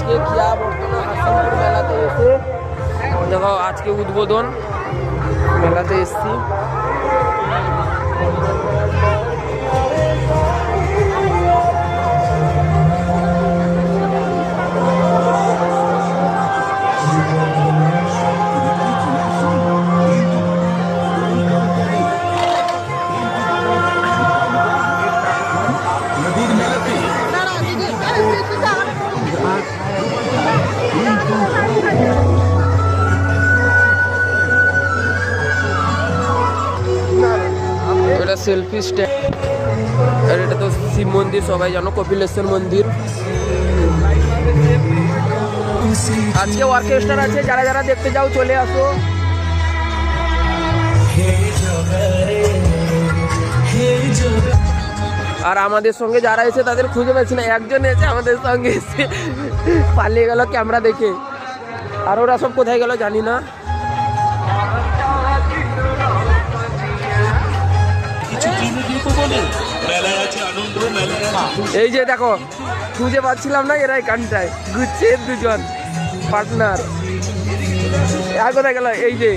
আজকে কিয়া বর্তমানে হাসিমপুর মেলাতে এসে দেখো আজকে উদ্বোধন মেলাতে এসছি। এটা সেলফি স্ট্যান্ড, আর এটা তো শিব মন্দির, সবাই জানো কপিলেশ্বর মন্দির। আজকে অর্কেস্ট্রা আছে, যারা যারা দেখতে যাও চলে আসো। আর আমাদের সঙ্গে যারা এসে তাদের খুঁজে পাচ্ছি না, একজন এসে আমাদের সঙ্গে এসে পালিয়ে গেল ক্যামেরা দেখে, আর ওরা সব কোথায় গেল জানি না। এই যে দেখো খুঁজে পাচ্ছিলাম না, এরাই কানটায় ঘুরছে দুজন পার্টনার। আর কোথায় গেল? এই যে